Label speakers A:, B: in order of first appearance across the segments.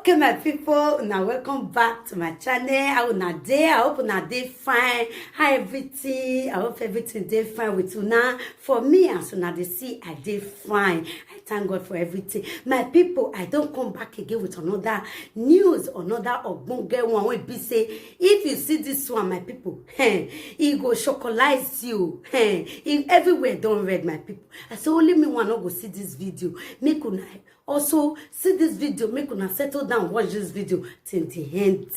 A: Okay, my people, now welcome back to my channel. How una day? I hope una day fine. How everything? I hope everything day fine with una. For me, as una dey see, I day fine. I thank God for everything. My people, I don't come back again with another news, another ogbonge one. Wey be say, if you see this one, my people, it go chocolize you. If everywhere don't read, my people. I say only me one not go see this video. Make una also see this video, make una settle down, watch this video till the end.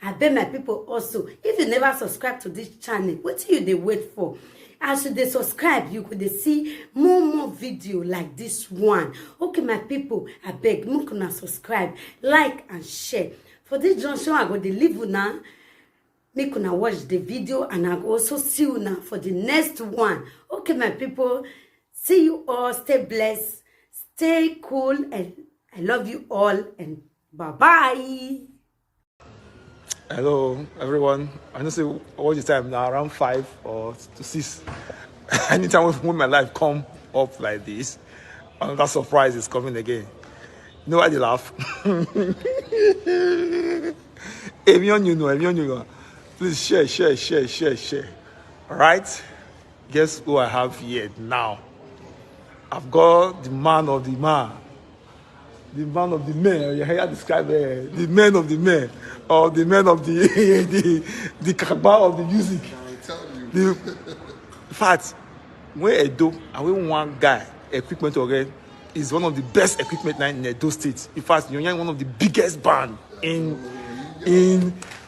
A: I beg my people also, if you never subscribe to this channel, what do you they wait for? As you subscribe, you could see more video like this one. Okay, my people, I beg, make una subscribe, like and share. For this junction, I go to leave una. Make una watch the video, and I go also see you now for the next one. Okay, my people, see you all. Stay blessed. Stay cool, and I love you all, and bye-bye.
B: Hello, everyone. I know say all the time now, around 5 or to 6. Anytime when my life come up like this, another surprise is coming again. You know why they laugh? Please share. All right? Guess who I have here now? I've got the man of the man. The man of the man. You hear describe the man of the man, or the man of the cabal of the music. In fact, when Edo, and when one guy equipment already is one of the best equipment in Edo State. In fact, you're one of the biggest band in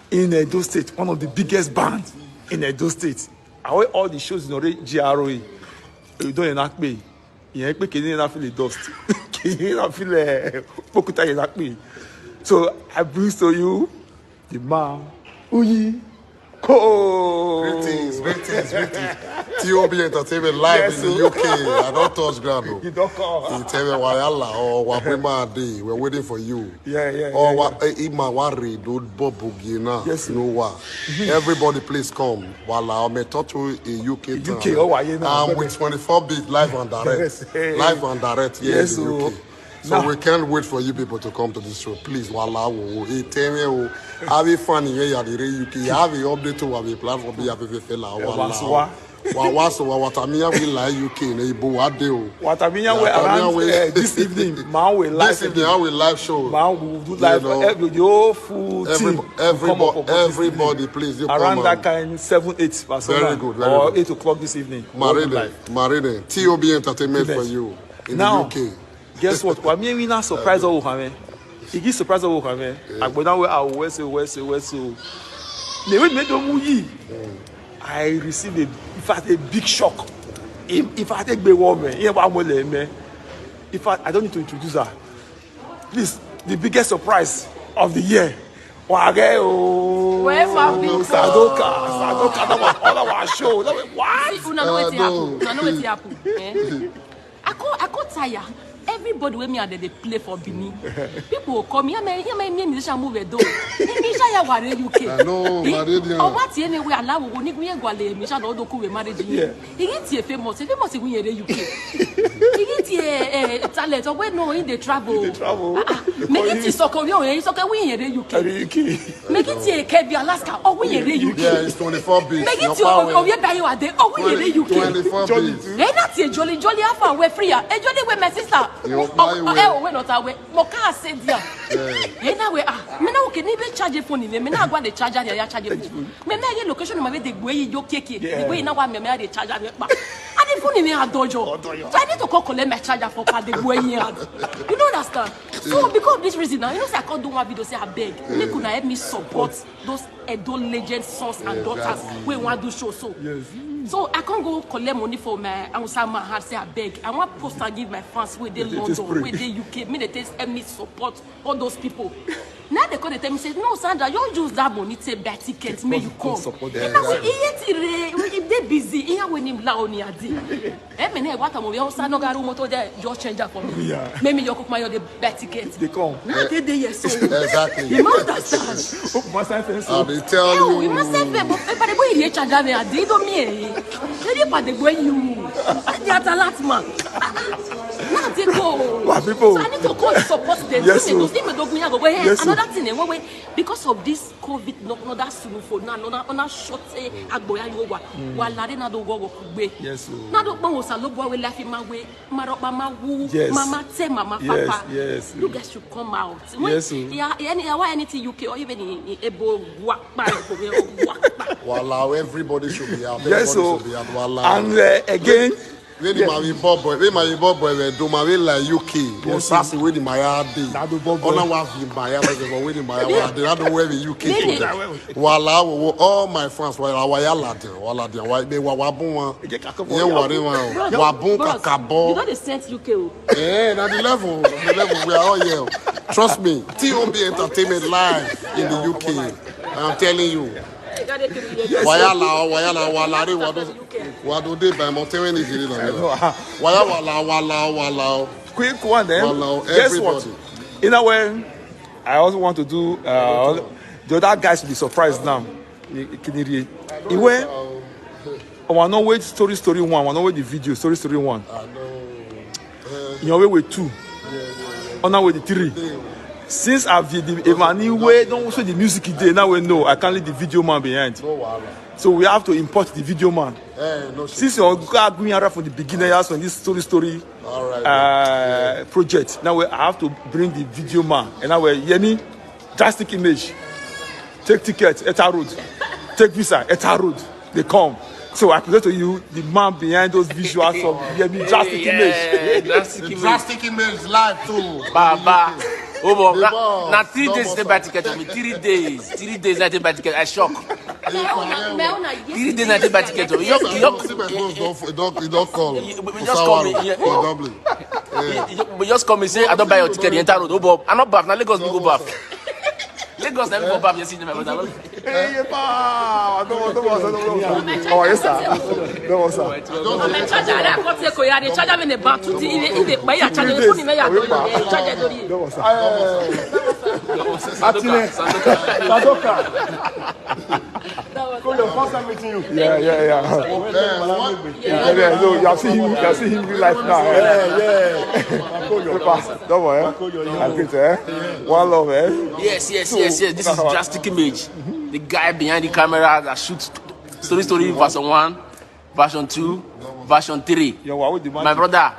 B: Edo State. One of the biggest bands in Edo State. Away all the shows in already GROE. You don't enact me. You ain't making it feel the dust. You feel pokuta exactly. So I bring to you the man Uyi Ko.
C: Greetings. TOB Entertainment live in the UK. I don't touch ground.
B: You don't call.
C: You tell me Wayala or Wapima Day. We're waiting for you.
B: Yeah.
C: Or Imawari do Bobugina.
B: Yes.
C: You know what? Everybody please come. While I'm talk to a UK town.
B: UK, oh, why you know?
C: With 24 bit live and direct. Live and direct here in the UK. So we can't wait for you people to come to this show. Please, wala wo. Tell me, have it funny here at the UK. Have it update to what we plan for be happy fella. Wala. Watamia will like UK. Nebo adeo.
B: Watamia will around this evening. Man will live.
C: This evening I will live show.
B: Man will do live for every your full team.
C: Everybody, please.
B: Around that kind 7, 8.
C: Very good.
B: Or 8 o'clock this evening.
C: Marine. TOB Entertainment for you in the UK.
B: Guess what? When we not surprise all women, he gives surprise all women. I go down where I west. The way made the movie, I received a big shock. If I take the woman, in fact, I don't need to introduce her. Please, the biggest surprise of the year.
D: Where's my big
B: Sadoka, that was all our show. What?
D: You know what happened? I got tired. Everybody with me and they play for Bini. People will come here, me musician move do. Musician ya ware UK.
C: I know, married.
D: Oh, what anyway allow we ni we gwale musician do do ku we marriage. He get famous we in the UK. He get talent we no in the travel. Make it soccer we in the UK. Make it Kebbi Alaska we in the UK.
C: Yeah, it's 24 bits.
D: Make it we in the UK.
C: 24 bits.
D: Eh, that's a jolly half we free. Jolly with my sister. We're not away. Moka said, yeah. Now we are. Me now can even charge a phone. Me now go the charger. They charge a phone. Me make location. Me the way you take the way now I me the charger. And the phone in me a dojo. So I need to go collect my charger for the way you don't understand. So because of this reason now, you know, say I can't do one video. Say I beg. They could help me support those Edo legend sons and daughters. We want to do show so. So I can't go collect money for my Ausama and say I beg. I want post and give my fans where they London, where they UK. Me they help me support all those people. Now they call they tell me say no Sandra, you use that money to buy tickets, may you come.
C: Yeah,
D: Now if they busy, here when him la oni adi. Me ne what am we also no garu moto there just change that for me. Maybe you cook my the buy tickets.
B: They come.
D: Now they yes so.
C: Exactly.
D: You must understand.
C: They tell you.
D: You must say but the boy here charge me adi do me. They pa the boy you. They are the last man. Now they go.
B: People.
D: So I need to go support them.
B: Yes,
D: Another thing, because of this COVID, no that soon for now, no short agboya you over. Walare na do go gbe.
B: Yes.
D: Na do gbo salobo we life my way. Mama wu,
B: Yes.
D: mama te, mama papa.
B: Yes.
D: You guys should come out.
B: Yes.
D: Anything UK or even in Ebo work.
C: Wallah, everybody should be out.
B: Yes, so
C: Everybody should be out. Wallah.
B: and again,
C: When the my boy, we do my way like UK. Was pass away the Maya day. Ona wa fi Maya, but when the Maya wa day, I don't wear the UK. Wallah, all my friends were awaya laden, wala de, wa be wa bun. Ye worry wa, wa bun kakabo.
D: You know they sent UK.
C: Yeah, at the level we are all here. Trust me, TOB Entertainment live in the UK. I'm telling you. Wado de by mountain is it wala.
B: quick one then.
C: Wallah,
B: Guess
C: everybody.
B: what? In a way, I also want to do. The other guys will be surprised now. Iwe, I want to wait story one. I want to wait the video story one. In your way with two. On our way the three. Since I've the Emmanuel don't show the music today, now we know I can't leave the video man behind. So we have to import the video man. Since you're going around from the beginning, on this story project, now I have to bring the video man. And now we're Yeni, drastic image. Take tickets, Eta Road. Take visa, Eta Road. They come. So I present to you the man behind those visuals of Yeni, drastic image.
C: Drastic image live too.
E: Baba. Now 3 days they buy ticket for me. 3 days. 3 days I buy ticket. I shock. 3 days I buy ticket. You
C: don't call.
E: We just call me. We just call me say I don't buy your ticket. The entire road. I'm not back. Now Lagos we go back. Lagos never go back. You see them.
B: Hey, pa! Oh, yes, sir. No, sir.
D: I'm charger. I can't take away. I charger in the bank. In the buy a charger. Put in my charger.
B: No, sir. Atine. Sadoka. First time meeting you. Yeah. No, you have seen him in life now. Yeah. Don't worry. I'm good, eh? One love, eh?
E: Yes. This is drastic image. The guy behind the camera that shoots story version 1, version 2, version 3.
B: Yeah, what would the man
E: My brother.